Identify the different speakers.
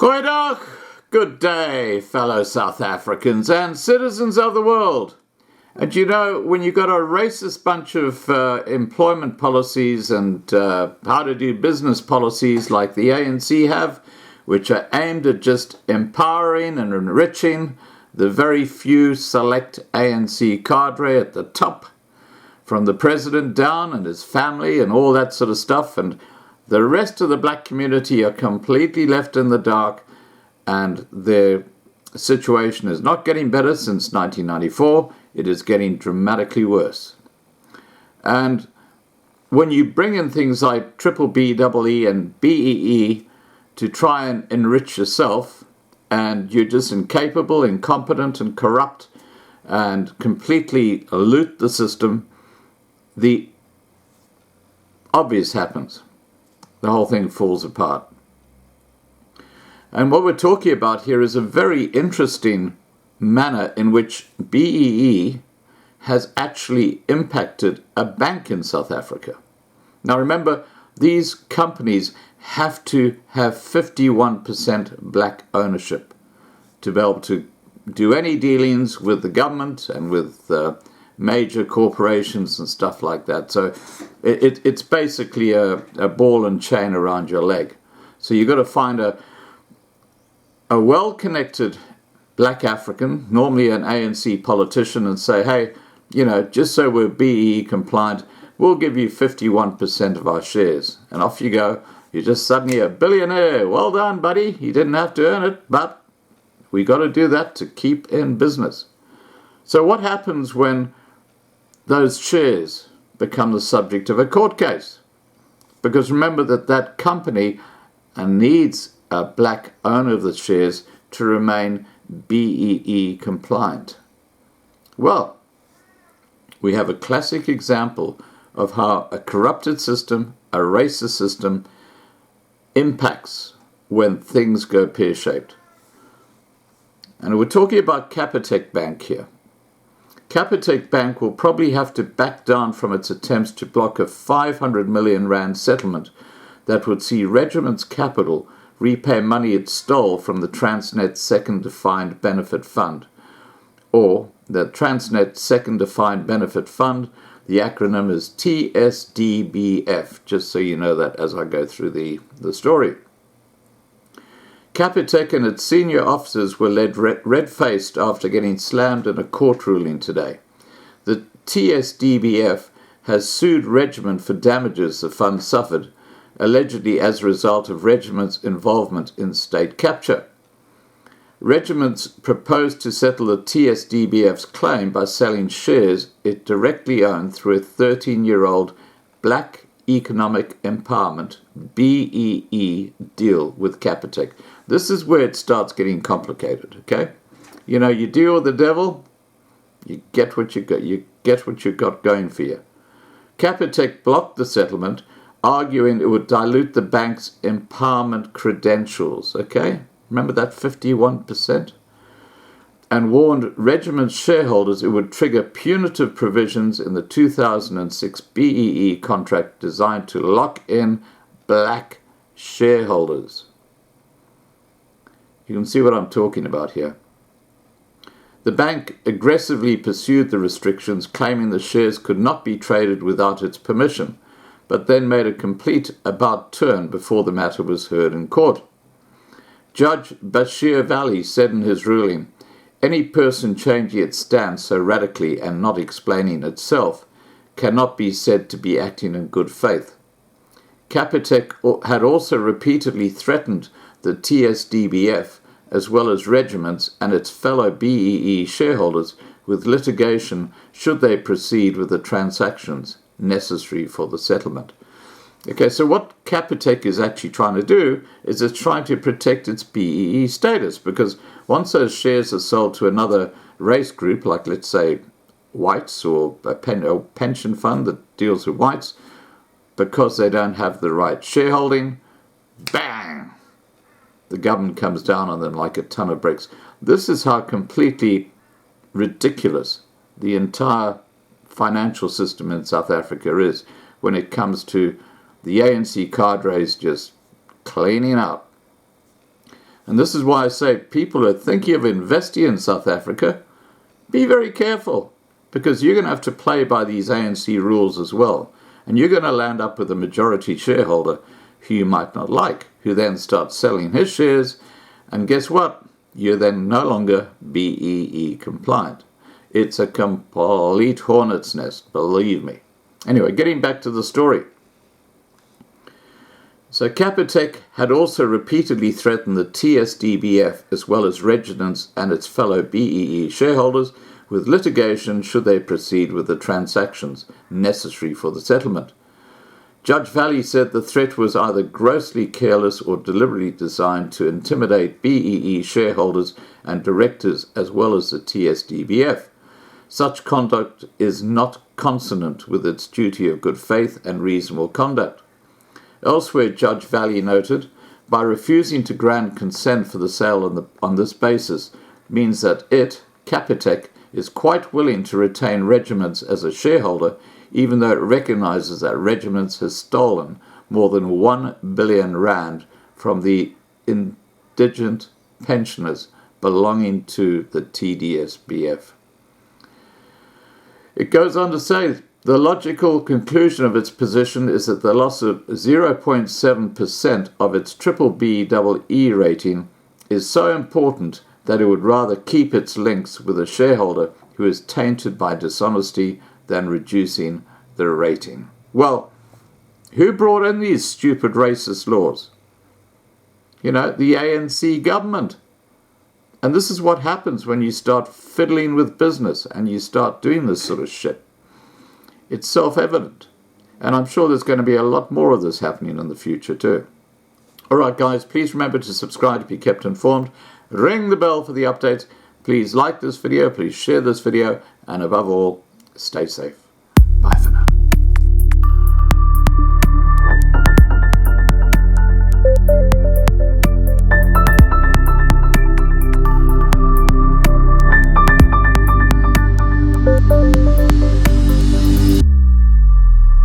Speaker 1: Goeiedag, good day, fellow South Africans and citizens of the world. And you know, when you've got a racist bunch of employment policies and how to do business policies like the ANC have, which are aimed at just empowering and enriching the very few select ANC cadre at the top, from the president down and his family and all that sort of stuff, and the rest of the black community are completely left in the dark, and their situation is not getting better since 1994. It is getting dramatically worse. And when you bring in things like triple BEE and BEE to try and enrich yourself, and you're just incapable, incompetent, and corrupt, and completely loot the system, the obvious happens. The whole thing falls apart. And what we're talking about here is a very interesting manner in which BEE has actually impacted a bank in South Africa. Now remember, these companies have to have 51% black ownership to be able to do any dealings with the government and with major corporations and stuff like that. So it's basically a ball and chain around your leg. So you've got to find a well-connected black African, normally an ANC politician, and say, hey, you know, just so we're BEE compliant, we'll give you 51% of our shares. And off you go. You're just suddenly a billionaire. Well done, buddy. You didn't have to earn it, but we got to do that to keep in business. So what happens when those shares become the subject of a court case? Because remember that company needs a black owner of the shares to remain BEE compliant. Well, we have a classic example of how a corrupted system, a racist system, impacts when things go pear-shaped. And we're talking about Capitec Bank here. Capitec Bank will probably have to back down from its attempts to block a 500 million rand settlement that would see Regiment's Capital repay money it stole from the Transnet Second Defined Benefit Fund, or the Transnet Second Defined Benefit Fund. The acronym is TSDBF, just so you know that as I go through the story. Capitec and its senior officers were led red-faced after getting slammed in a court ruling today. The TSDBF has sued Regiment for damages the fund suffered, allegedly as a result of Regiment's involvement in state capture. Regiment's proposed to settle the TSDBF's claim by selling shares it directly owned through a 13-year-old Black Economic Empowerment BEE deal with Capitec. This is where it starts getting complicated, okay? You know, you deal with the devil, you get what you got. You get what you got going for you. Capitec blocked the settlement, arguing it would dilute the bank's empowerment credentials, okay? Remember that 51%? And warned Regiment's shareholders it would trigger punitive provisions in the 2006 BEE contract designed to lock in black shareholders. You can see what I'm talking about here. The bank aggressively pursued the restrictions, claiming the shares could not be traded without its permission, but then made a complete about-turn before the matter was heard in court. Judge Bashir Valley said in his ruling, any person changing its stance so radically and not explaining itself cannot be said to be acting in good faith. Capitec had also repeatedly threatened the TSDBF, as well as Regiments and its fellow BEE shareholders, with litigation should they proceed with the transactions necessary for the settlement. Okay, so what Capitec is actually trying to do is it's trying to protect its BEE status, because once those shares are sold to another race group, like let's say whites or a pension fund that deals with whites, because they don't have the right shareholding, bang! The government comes down on them like a ton of bricks. This is how completely ridiculous the entire financial system in South Africa is when it comes to the ANC cadres just cleaning out. And this is why I say people who are thinking of investing in South Africa, be very careful, because you're going to have to play by these ANC rules as well. And you're going to land up with a majority shareholder who you might not like, who then starts selling his shares. And guess what? You're then no longer BEE compliant. It's a complete hornet's nest, believe me. Anyway, getting back to the story. So Capitec had also repeatedly threatened the TSDBF as well as residents and its fellow BEE shareholders with litigation should they proceed with the transactions necessary for the settlement. Judge Valley said the threat was either grossly careless or deliberately designed to intimidate BEE shareholders and directors as well as the TSDBF. Such conduct is not consonant with its duty of good faith and reasonable conduct. Elsewhere, Judge Valley noted, by refusing to grant consent for the sale on this basis means that it, Capitec, is quite willing to retain Regiments as a shareholder, even though it recognizes that Regiments has stolen more than 1 billion rand from the indigent pensioners belonging to the TDSBF. It goes on to say, the logical conclusion of its position is that the loss of 0.7% of its BBBEE rating is so important that it would rather keep its links with a shareholder who is tainted by dishonesty than reducing the rating. Well, who brought in these stupid racist laws? The ANC government. And this is what happens when you start fiddling with business and you start doing this sort of shit. It's self-evident. And I'm sure there's going to be a lot more of this happening in the future too. All right, guys, please remember to subscribe to be kept informed. Ring the bell for the updates. Please like this video. Please share this video. And above all, stay safe.